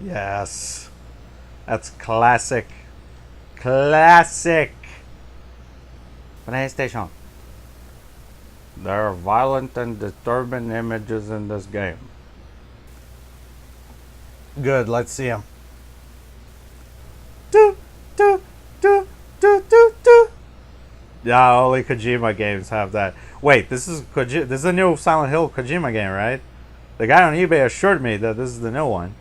Yes. That's classic. Classic! PlayStation. There are violent and disturbing images in this game. Good, let's see them. Do, do, do, do, do, do. Yeah, only Kojima games have that. Wait, this is a new Silent Hill Kojima game, right? The guy on eBay assured me that this is the new one.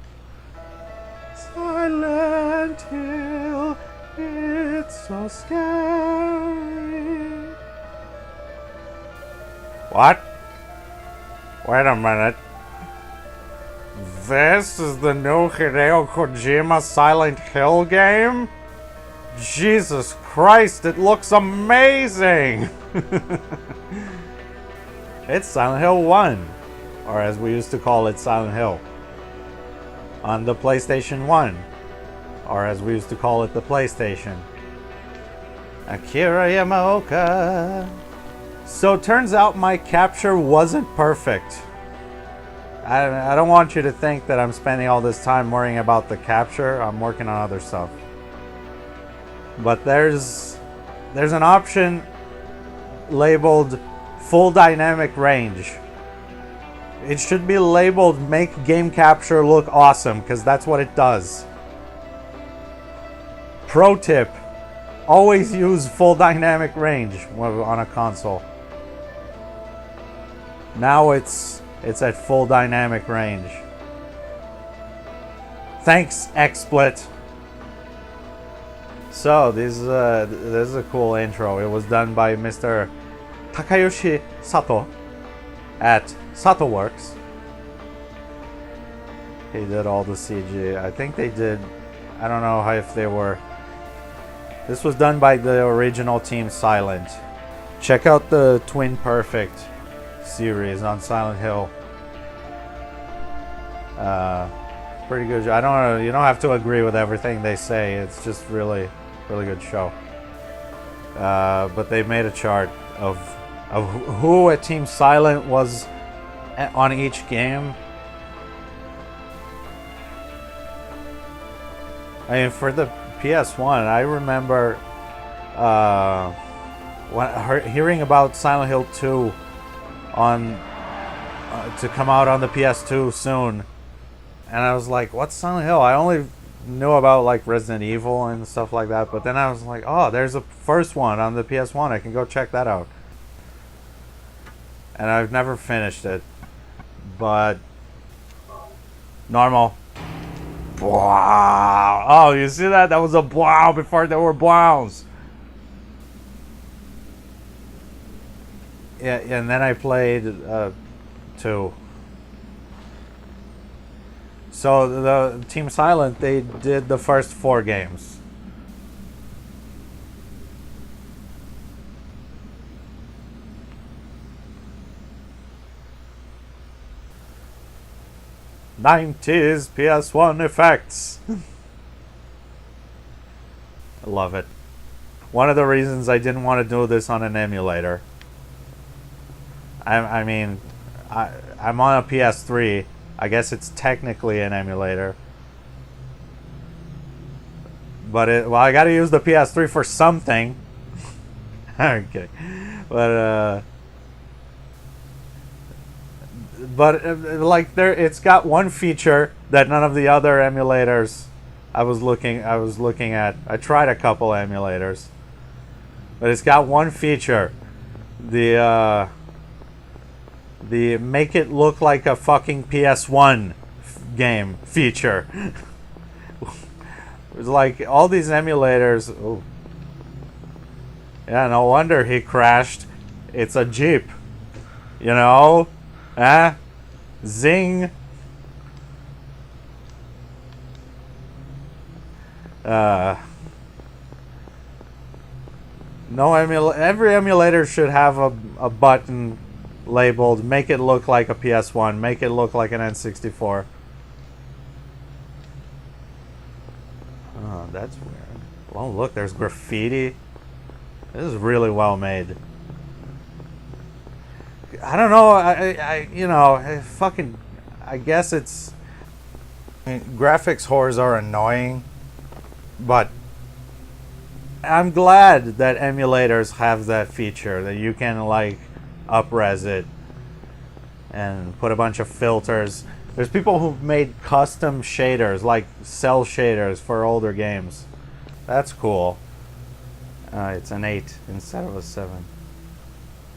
Silent Hill, it's so scary. What? Wait a minute. This is the new Hideo Kojima Silent Hill game? Jesus Christ, it looks amazing! It's Silent Hill 1, or as we used to call it, Silent Hill. On the PlayStation 1, or as we used to call it, the PlayStation. Akira Yamaoka. So it turns out my capture wasn't perfect. I don't want you to think that I'm spending all this time worrying about the capture. I'm working on other stuff. But there's an option labeled full dynamic range. It should be labeled make game capture look awesome, because that's what it does. Pro tip, always use full dynamic range on a console. Now it's at full dynamic range. Thanks, XSplit. So this is a cool intro. It was done by Mr. Takayoshi Sato at Sato Works. He did all the CG. I think they did. I don't know if they were. This was done by the original Team Silent. Check out the Twin Perfect series on Silent Hill. Pretty good. I don't know. You don't have to agree with everything they say. It's just really good show. But they made a chart of who at Team Silent was on each game. I mean, for the PS1, I remember hearing about Silent Hill 2 to come out on the PS2 soon, and I was like, "What's Silent Hill?" I only knew about like Resident Evil and stuff like that, but then I was like, "Oh, there's a first one on the PS1. I can go check that out." And I've never finished it, but normal. Wow! Oh, you see that? That was a wow before there were wows. Yeah, and then I played 2. So the Team Silent, they did the first 4 games. '90s PS1 effects. I love it. One of the reasons I didn't want to do this on an emulator. I mean, I'm on a PS3. I guess it's technically an emulator. But I gotta use the PS3 for something. Okay. But like it's got one feature that none of the other emulators I was looking at. I tried a couple emulators, but it's got one feature. The make it look like a fucking PS1 game feature. It's like all these emulators. Oh. Yeah, no wonder he crashed. It's a Jeep. You know? Zing. No every emulator should have a button labeled make it look like a PS1, make it look like an N64. Oh, that's weird. Oh, look, there's graffiti. This is really well made. I don't know. I guess it's Graphics whores are annoying, but I'm glad that emulators have that feature that you can like up-res it and put a bunch of filters. There's people who've made custom shaders, like cell shaders for older games. That's cool. It's an 8 instead of a 7.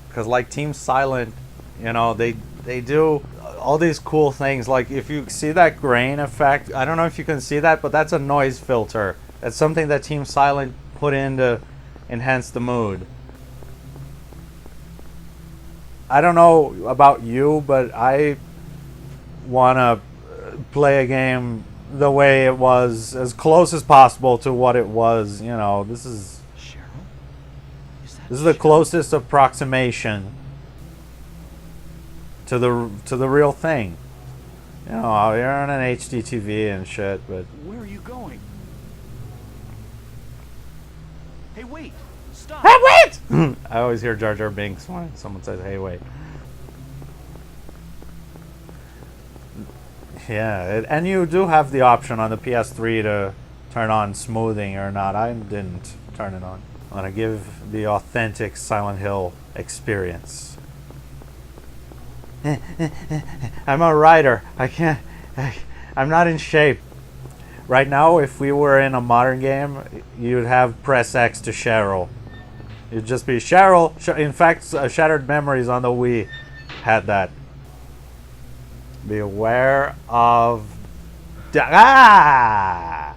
Because like Team Silent, you know, they do all these cool things. Like if you see that grain effect, I don't know if you can see that, but that's a noise filter. That's something that Team Silent put in to enhance the mood. I don't know about you, but I want to play a game the way it was, as close as possible to what it was. You know, this is the closest approximation to the real thing. You know, you're on an HD TV and shit, but where are you going? Hey, wait! Stop! Hey, wait! I always hear Jar Jar Binks when someone says, "Hey, wait." Yeah, and you do have the option on the PS3 to turn on smoothing or not. I didn't turn it on. I want to give the authentic Silent Hill experience. I'm a writer. I'm not in shape. Right now, if we were in a modern game, you'd have press X to Cheryl. It'd just be Cheryl. In fact, Shattered Memories on the Wii had that. Beware of... Ah!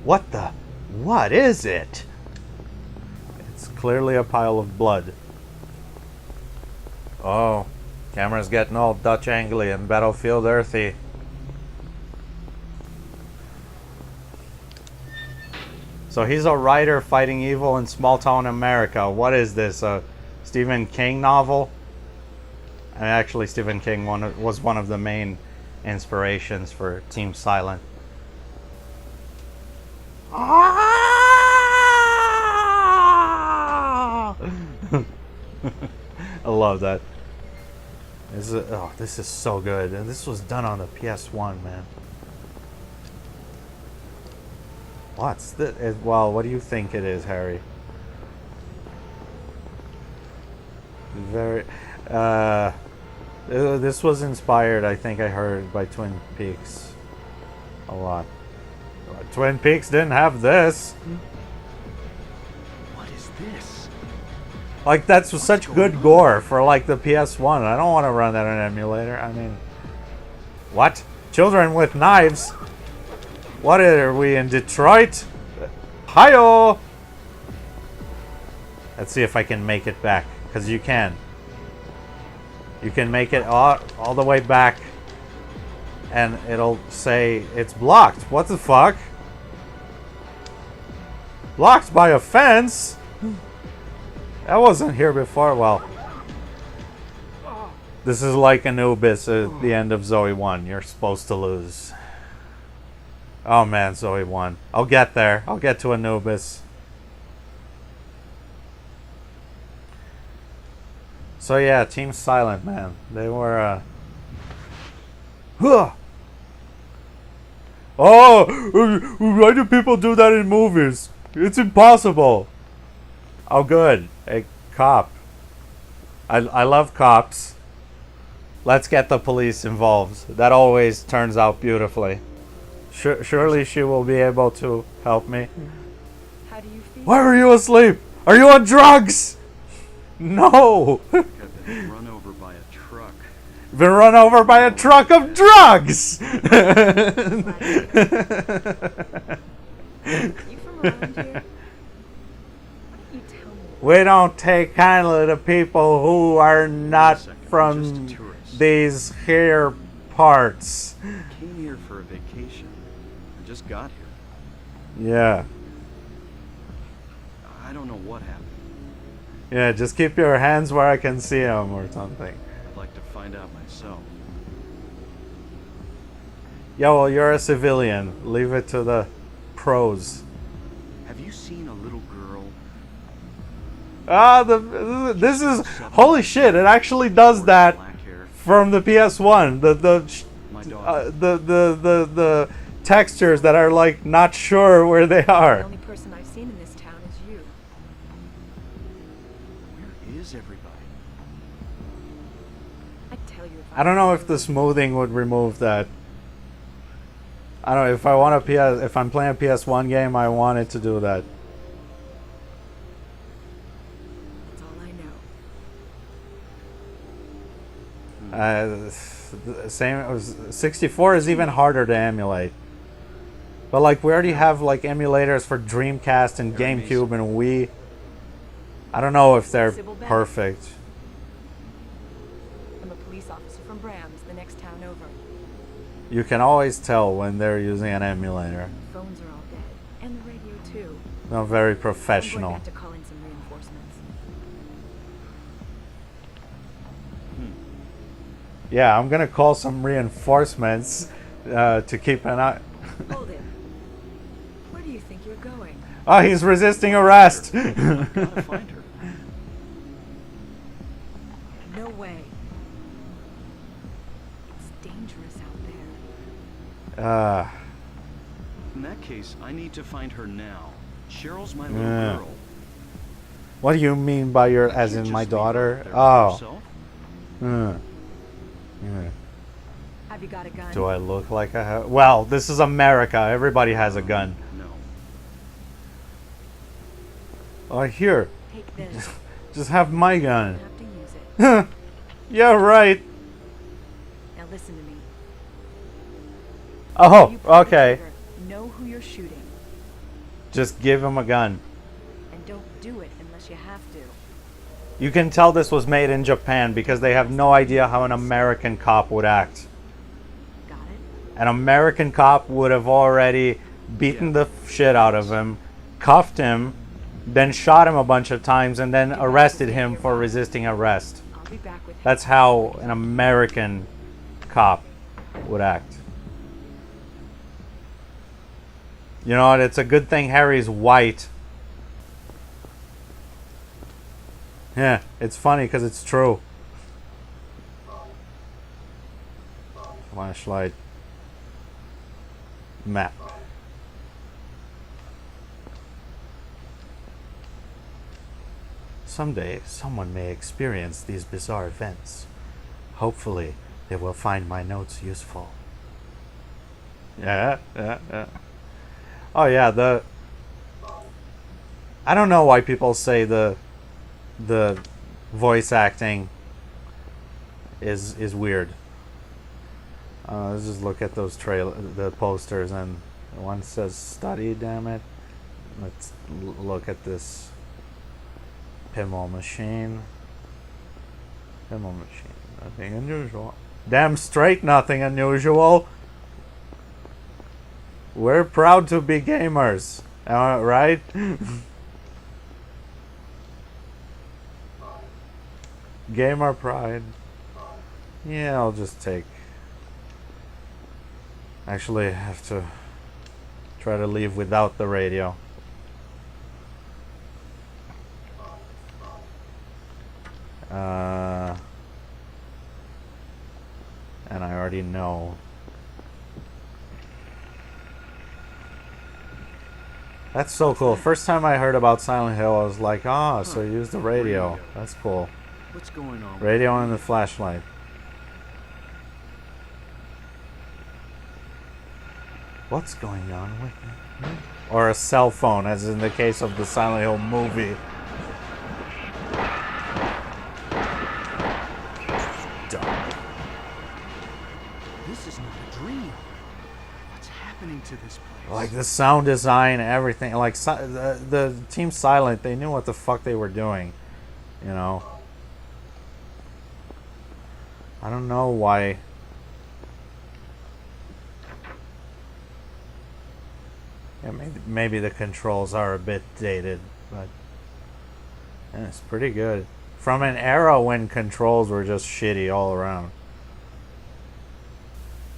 What the... What is it? It's clearly a pile of blood. Oh, camera's getting all Dutch angly and Battlefield earthy. So he's a writer fighting evil in small town America. What is this? A Stephen King novel? And actually, Stephen King was one of the main inspirations for Team Silent. I love that. This is so good. And this was done on the PS1, man. What's this? Well, what do you think it is, Harry? Very... this was inspired, I think I heard, by Twin Peaks. A lot. Twin Peaks didn't have this. What is this? Like, that's such good gore for, like, the PS1. I don't want to run that on an emulator. I mean... What? Children with knives? What are we, in Detroit? Hi-yo! Let's see if I can make it back. Because you can. You can make it all the way back. And it'll say it's blocked. What the fuck? Blocked by a fence? That wasn't here before. Well, this is like Anubis at the end of Zoe 1. You're supposed to lose. Oh man, Zoe 1. I'll get there. I'll get to Anubis. So yeah, Team Silent, man. They were, Huh! Oh! Why do people do that in movies? It's impossible! Oh good. A cop. I love cops. Let's get the police involved. That always turns out beautifully. Surely she will be able to help me. How do you feel? Why were you asleep? Are you on drugs? No! I've been run over by a truck. Been run over by a truck of drugs! You from around here? You tell me. We don't take kindly to people who are not from these here parts. I came here for a vacation. I just got here. Yeah. I don't know what happened. Yeah, just keep your hands where I can see them or something. I'd like to find out myself. Yeah, well, you're a civilian. Leave it to the pros. Have you seen a little girl? Ah, this is... Holy shit, it actually does that Black hair. from the PS1. The daughter. the textures that are like not sure where they The are. only person I've seen in this town is you. Where is everybody? I'd tell you if I don't know if the smoothing would remove that. I don't know if I want a PS. If I'm playing a PS1 game, I want it to do that. That's all I know. The same. It was 64 is even harder to emulate. But like we already have like emulators for Dreamcast and Very GameCube and Wii. I don't know if they're Sybil Bennett. perfect. I'm a police officer from Brams, the next town over. You can always tell when they're using an emulator. Phones are all dead, and the radio too. They're very I'm going professional. back to call in some reinforcements. Yeah, I'm gonna call some reinforcements to keep an eye. Hold it. Where do you think you're going? Oh, he's resisting arrest. Gotta find her. No way. It's dangerous out there. In that case, I need to find her now. Cheryl's my little Yeah. girl. What do you mean by your, I as can't in my just leave her daughter? out there by Oh. herself. Yeah. Have you got a gun? Do I look like I have? Well, this is America. Everybody has a gun. No. Oh, here. Take this. Just have my You gun. have to use it. Yeah, right. Now listen to me. Oh, You pull the okay. trigger, know who you're shooting, Just give him a gun. and don't do it unless you have to. You can tell this was made in Japan because they have no idea how an American cop would act. Got it? An American cop would have already beaten the shit out of him, cuffed him, then shot him a bunch of times, and then arrested him for resisting arrest. I'll be back with That's how an American cop would act. You know what? It's a good thing Harry's white. Yeah, it's funny because it's true. Flashlight. Map. Someday, someone may experience these bizarre events. Hopefully, they will find my notes useful. Yeah. Oh yeah, I don't know why people say the voice acting is weird. Let's just look at those the posters, and one says study. Damn it! Let's look at this pinball machine. Pinball machine. Nothing unusual. Damn straight, nothing unusual. We're proud to be gamers, right? Gamer pride. Yeah, I'll just take. Actually, I have to try to leave without the radio. And I already know. That's so cool. First time I heard about Silent Hill, I was like, ah, so use the radio. That's cool. What's going on? Radio and the flashlight. What's going on with me? Or a cell phone, as in the case of the Silent Hill movie. Dumb. This is not a dream. What's happening to this place? Like the sound design, everything. Like the Team Silent, they knew what the fuck they were doing. You know. I don't know why. Yeah, maybe the controls are a bit dated, but yeah, it's pretty good. From an era when controls were just shitty all around.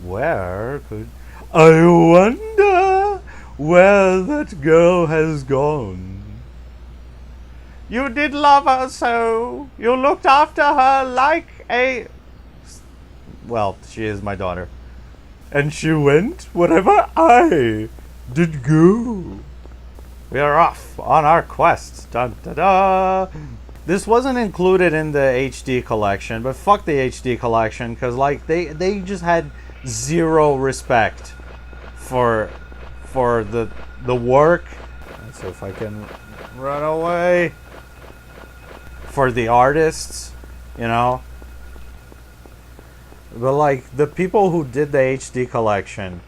Where could I wonder where that girl has gone? You did love her so. You looked after her like a. Well, she is my daughter. And she went wherever I did go. We are off on our quest. Dun, da, da. This wasn't included in the HD collection, but fuck the HD collection, because like they just had zero respect for the work. Let's see if I can run away. For the artists, you know. But like the people who did the HD collection,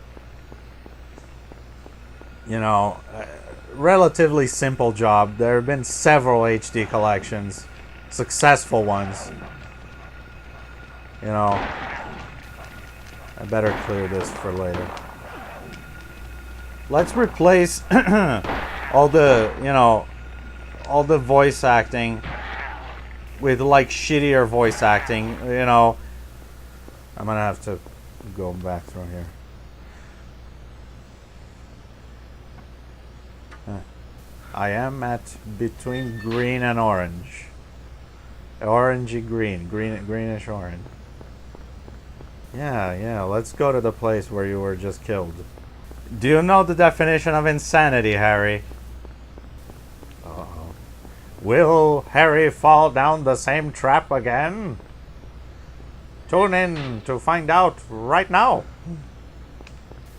you know, relatively simple job. There have been several HD collections, successful ones. You know, I better clear this for later. Let's replace all the, you know, all the voice acting with like shittier voice acting, you know. I'm gonna have to go back through here. I am at between green and orange. Orangey green. Greenish orange. Yeah, let's go to the place where you were just killed. Do you know the definition of insanity, Harry? Uh-oh. Will Harry fall down the same trap again? Tune in to find out right now.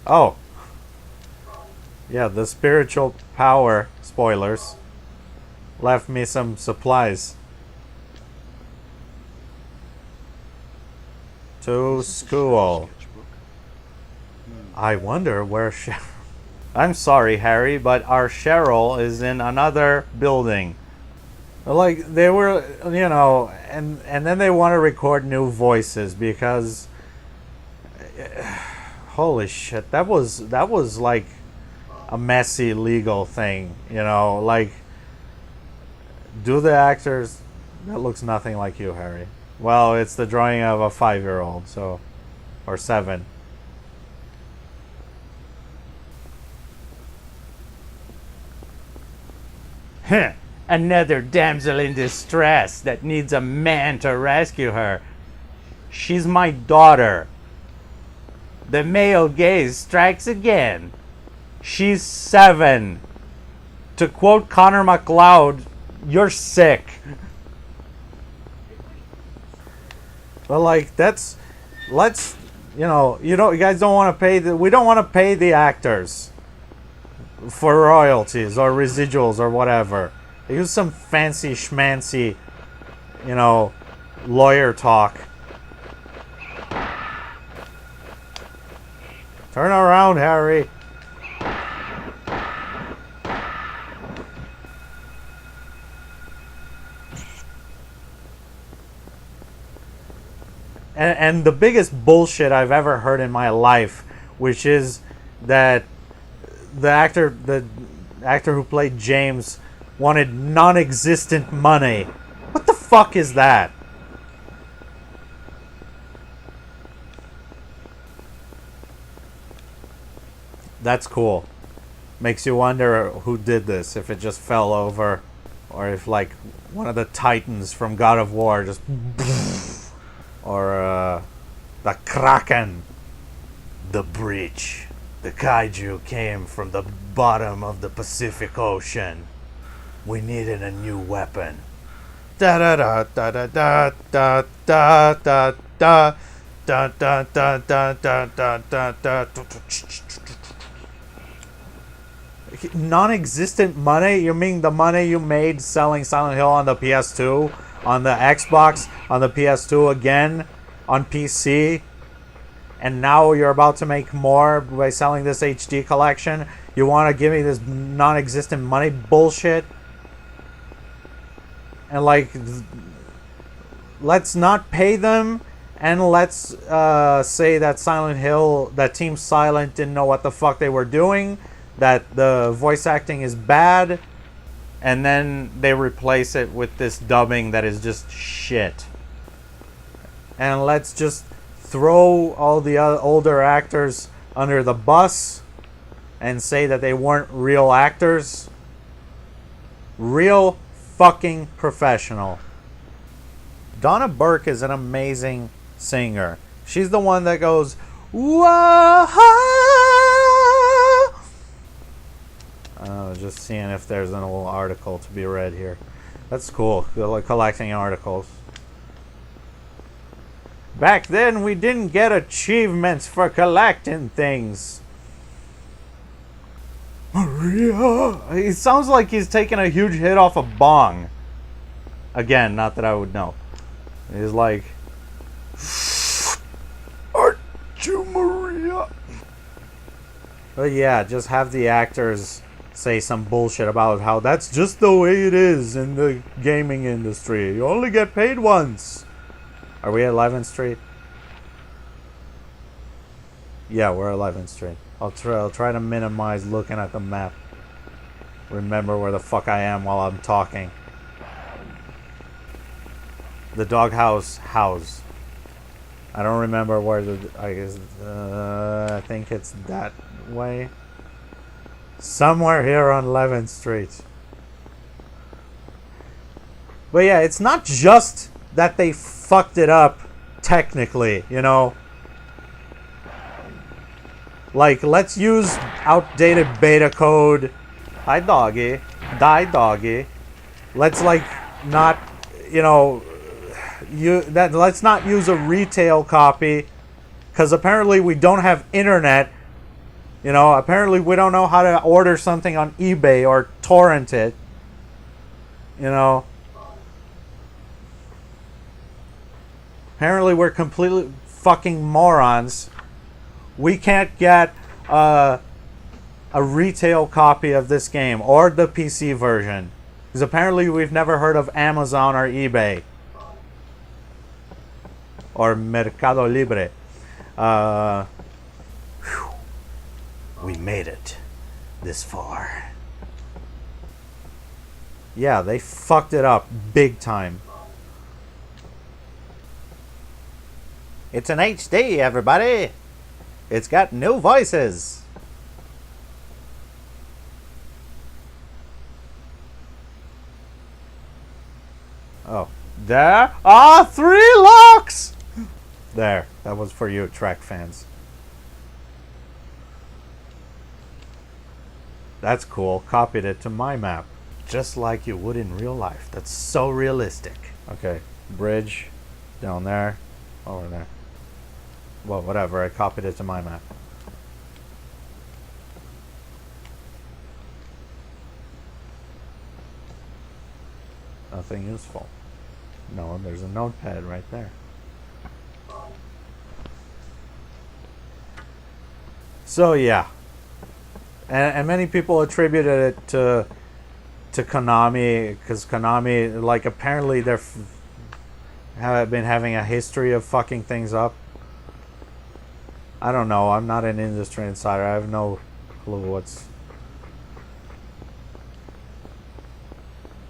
Oh. Yeah, the spiritual power, spoilers, left me some supplies. To school. I wonder where Cheryl... I'm sorry, Harry, but our Cheryl is in another building. Like, they were, you know, and then they want to record new voices because... Holy shit, that was like a messy legal thing, you know, like, do the actors... That looks nothing like you, Harry. Well, it's the drawing of a 5-year-old, so... Or 7. Heh! Another damsel in distress that needs a man to rescue her. She's my daughter. The male gaze strikes again. She's 7. To quote Connor MacLeod, you're sick. But like, that's... Let's... you guys don't want to pay we don't want to pay the actors for royalties or residuals or whatever. They use some fancy schmancy, lawyer talk. Turn around, Harry. And the biggest bullshit I've ever heard in my life, which is that the actor who played James wanted non-existent money. What the fuck is that? That's cool. Makes you wonder who did this, if it just fell over, or if like one of the Titans from God of War just... Or the Kraken, the breach. The kaiju came from the bottom of the Pacific Ocean. We needed a new weapon. Da da da da da da da da da da da da da da da da. Non-existent money? You mean the money you made selling Silent Hill on the PS2, on the Xbox, on the PS2 again, on PC, and now you're about to make more by selling this HD collection? You want to give me this non-existent money bullshit? And like, let's not pay them, and let's say that Silent Hill, that Team Silent didn't know what the fuck they were doing, that the voice acting is bad, and then they replace it with this dubbing that is just shit. And let's just throw all the older actors under the bus and say that they weren't real actors. Real fucking professional. Donna Burke is an amazing singer. She's the one that goes, Whoa! Just seeing if there's an old article to be read here. That's cool. Like collecting articles. Back then, we didn't get achievements for collecting things. Maria! It sounds like he's taking a huge hit off a bong. Again, not that I would know. He's like, aren't you Maria? But yeah, just have the actors say some bullshit about how that's just the way it is in the gaming industry. You only get paid once. Are we at 11th Street? Yeah, we're at 11th Street. I'll try to minimize looking at the map. Remember where the fuck I am while I'm talking. The doghouse house. I don't remember where the... I think it's that way. Somewhere here on 11th Street. But yeah, it's not just that they fucked it up technically, you know. Like, let's use outdated beta code. Hi, doggy. Die, doggy. Let's, like, not, you know, let's not use a retail copy, because apparently we don't have internet. You know, apparently we don't know how to order something on eBay or torrent it. You know. Apparently we're completely fucking morons. We can't get a retail copy of this game or the PC version. Because apparently we've never heard of Amazon or eBay. Or Mercado Libre. We made it this far. Yeah, they fucked it up big time. It's an HD, everybody. It's got new voices. Oh, there are 3 locks. There, that was for you, track fans. That's cool. Copied it to my map. Just like you would in real life. That's so realistic. Okay, bridge down there, over there. Well, whatever, I copied it to my map. Nothing useful. No, there's a notepad right there. So yeah. And many people attributed it to Konami, because Konami, like, apparently they're have been having a history of fucking things up. I don't know. I'm not an industry insider. I have no clue what's...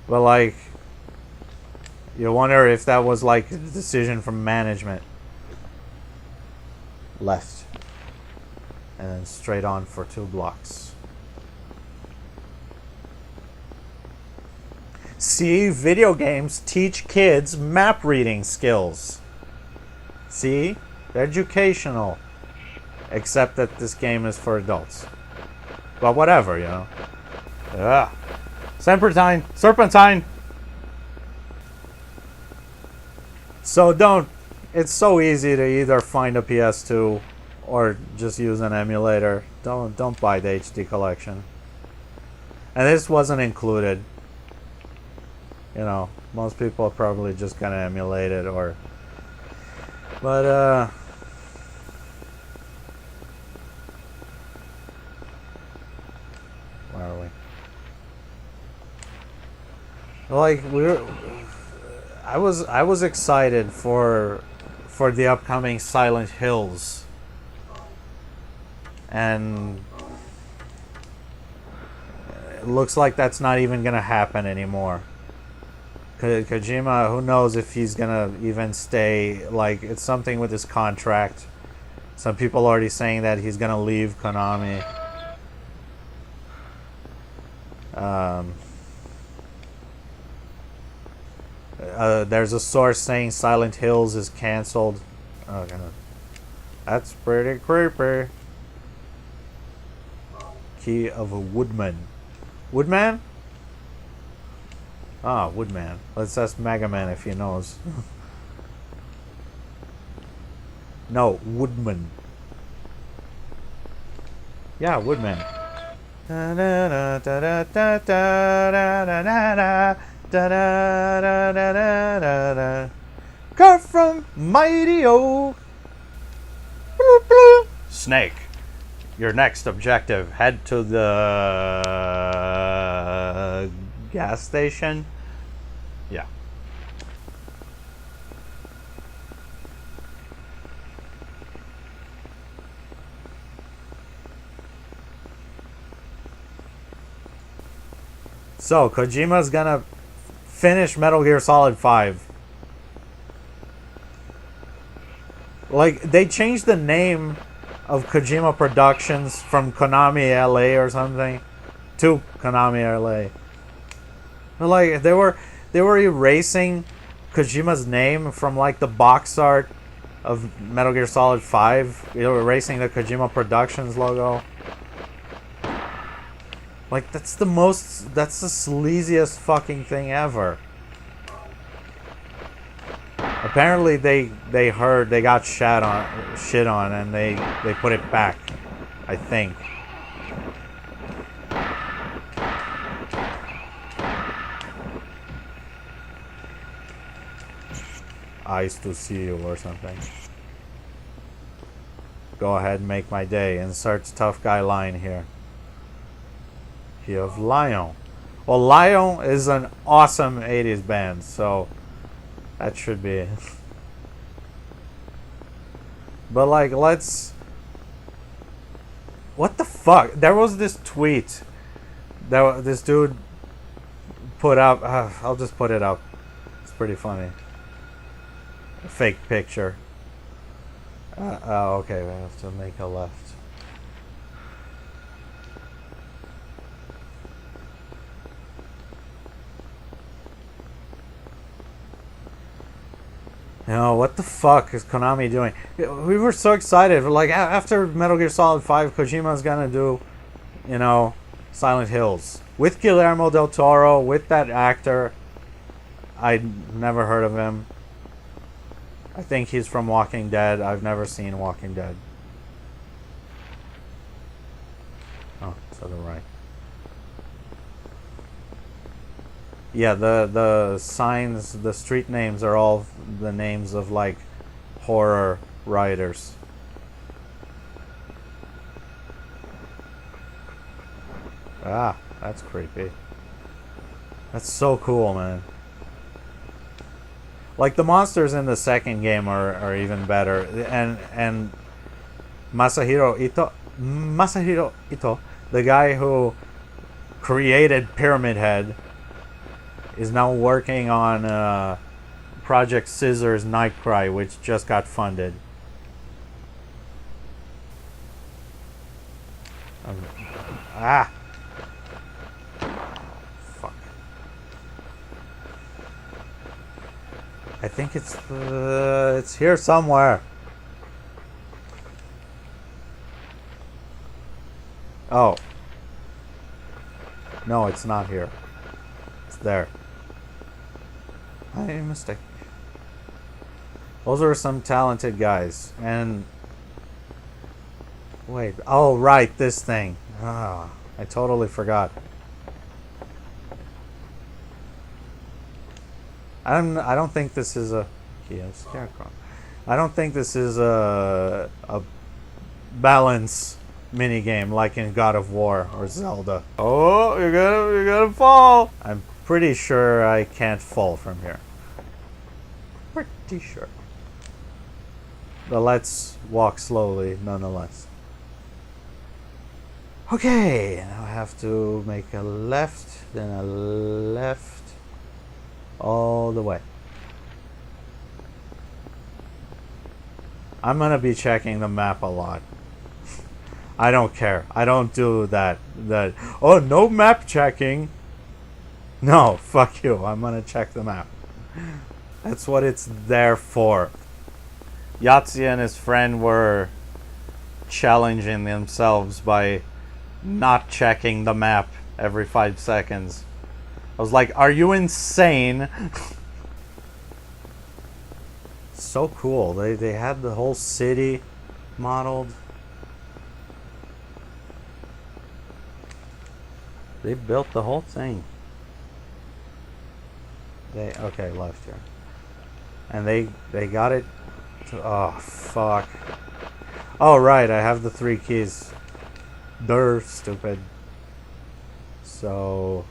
But, like, you wonder if that was, like, a decision from management. Left. And then straight on for 2 blocks. See, video games teach kids map reading skills. See? They're educational. Except that this game is for adults. But whatever, you know. Ah. Serpentine! Serpentine! So don't... It's so easy to either find a PS2 or just use an emulator. Don't buy the HD collection. And this wasn't included. You know, most people are probably just gonna emulate it or... But, where are we? Like, I was excited for the upcoming Silent Hills. And it looks like that's not even gonna happen anymore. Kojima, who knows if he's gonna even stay. Like, it's something with his contract. Some people already saying that he's gonna leave Konami. There's a source saying Silent Hills is cancelled. Oh, That's pretty creepy. Key of a woodman. Woodman? Ah, Woodman. Let's ask Mega Man if he knows. No, Woodman. Yeah, Woodman. Cut from Mighty O. Snake. Your next objective. Head to the gas station. Yeah. So, Kojima's gonna finish Metal Gear Solid 5. Like, they changed the name of Kojima Productions from Konami LA or something to Konami LA. Like, they were erasing Kojima's name from like the box art of Metal Gear Solid 5. They were erasing the Kojima Productions logo. Like, that's the sleaziest fucking thing ever. Apparently they heard they got shit on and they put it back, I think. Eyes to see you or something. Go ahead and make my day. Insert tough guy line here. You have Lion. Well, Lion is an awesome 80s band, so that should be it. But like, let's... What the fuck? There was this tweet that this dude put up. I'll just put it up. It's pretty funny. A fake picture. Oh, okay, we have to make a left. You know, what the fuck is Konami doing? We were so excited. Like, after Metal Gear Solid 5, Kojima's gonna do, you know, Silent Hills. With Guillermo del Toro, with that actor. I'd never heard of him. I think he's from Walking Dead. I've never seen Walking Dead. Oh, to the right. Yeah, the signs, the street names are all the names of like horror writers. Ah, that's creepy. That's so cool, man. Like, the monsters in the second game are even better, and Masahiro Ito, the guy who created Pyramid Head, is now working on Project Scissors Nightcry, which just got funded. Fuck. I think it's here somewhere. Oh. No, it's not here. It's there. I made a mistake. Those are some talented guys. And wait, oh right, this thing. Ah, I totally forgot. I don't think this is a scarecrow. I don't think this is a balance mini game like in God of War or Zelda. Oh, you're gonna fall. I'm pretty sure I can't fall from here. Pretty sure. But let's walk slowly nonetheless. Okay, now I have to make a left, then a left, all the way. I'm gonna be checking the map a lot. I don't care. I don't do that. Oh, no map checking. No, fuck you. I'm gonna check the map. That's what it's there for. Yahtzee and his friend were challenging themselves by not checking the map every 5 seconds. I was like, are you insane? So cool. They had the whole city modeled. They built the whole thing. Okay, left here. And they got it to, oh fuck. Oh right, I have the 3 keys. They're stupid. So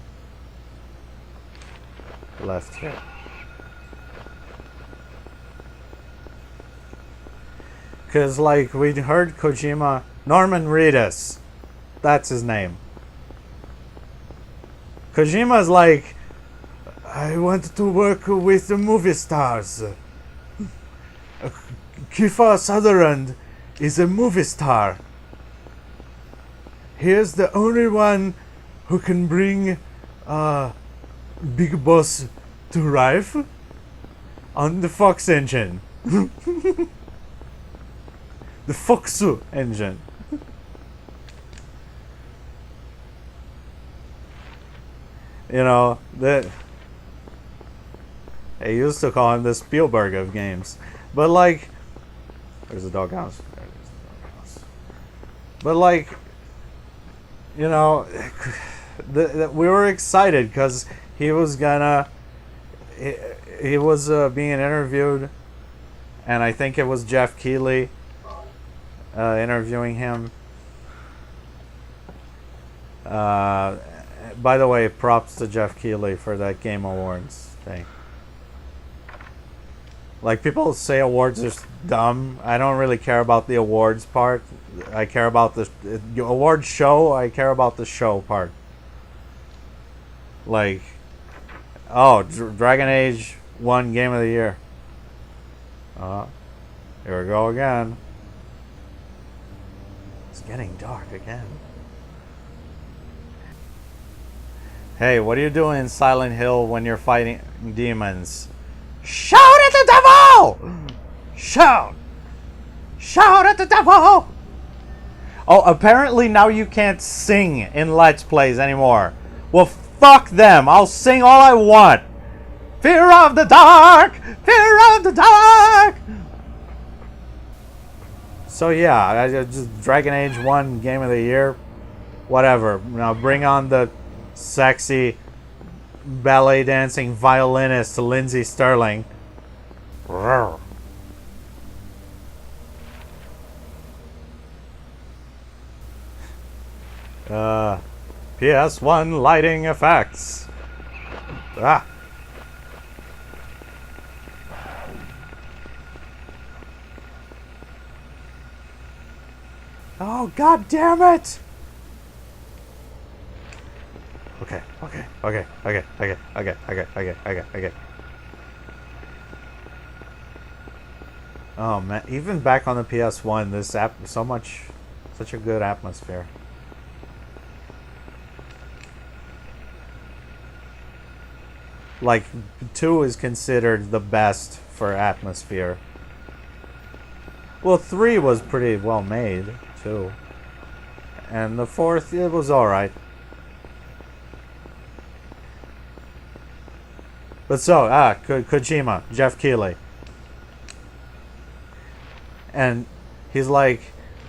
left here. Cause like we heard Kojima, Norman Reedus, that's his name. Kojima's like, I want to work with the movie stars. Kiefer Sutherland is a movie star. Here's the only one who can bring Big Boss to life on the Fox engine. The Fox engine. You know, they used to call him the Spielberg of games. But like, there's a doghouse. There it is, the doghouse. But like, you know, we were excited because he was gonna, he was being interviewed, and I think it was Jeff Keighley interviewing him. By the way, props to Jeff Keighley for that Game Awards thing. Like, people say awards are dumb. I don't really care about the awards part. I care about the award show. I care about the show part. Like, oh, Dragon Age won Game of the Year. Here we go again. It's getting dark again. Hey, what are you doing in Silent Hill when you're fighting demons? Shout at the devil! Shout! Shout at the devil! Oh, apparently now you can't sing in Let's Plays anymore. Well, fuck them. I'll sing all I want. Fear of the dark! Fear of the dark! So yeah, I just Dragon Age 1 Game of the Year. Whatever. Now bring on the sexy ballet dancing violinist Lindsay Sterling. PS1 lighting effects. Ah. Oh, god damn it! Okay. Oh man, even back on the PS1, this app such a good atmosphere. Like, 2 is considered the best for atmosphere. Well, 3 was pretty well made, too. And the 4th, it was alright. But so, Kojima, Jeff Keighley. And he's like,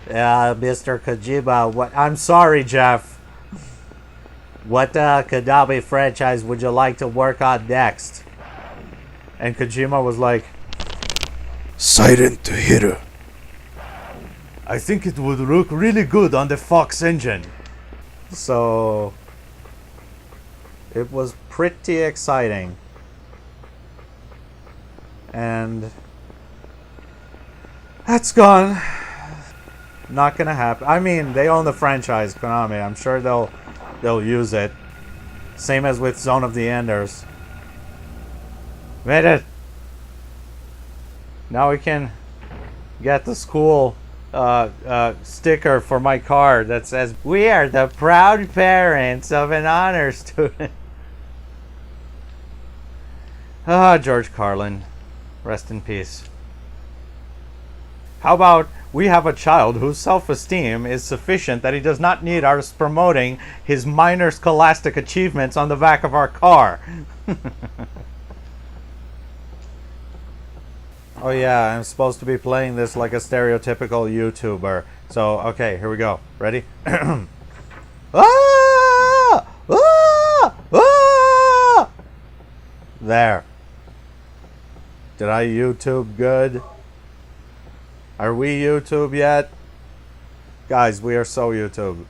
Mr. Kojima, what? I'm sorry, Jeff. What Konami franchise would you like to work on next? And Kojima was like, Silent Hill. I think it would look really good on the Fox engine. So it was pretty exciting. And that's gone. Not gonna happen. I mean, they own the franchise, Konami. I'm sure they'll use it. Same as with Zone of the Enders. Made it. Now we can get the school sticker for my car that says, "We are the proud parents of an honor student." George Carlin. Rest in peace. How about we have a child whose self-esteem is sufficient that he does not need us promoting his minor scholastic achievements on the back of our car? Oh yeah, I'm supposed to be playing this like a stereotypical YouTuber. So, okay, here we go. Ready? Ah! Ah! Ah! There. Did I YouTube good? Are we YouTube yet? Guys, we are so YouTube.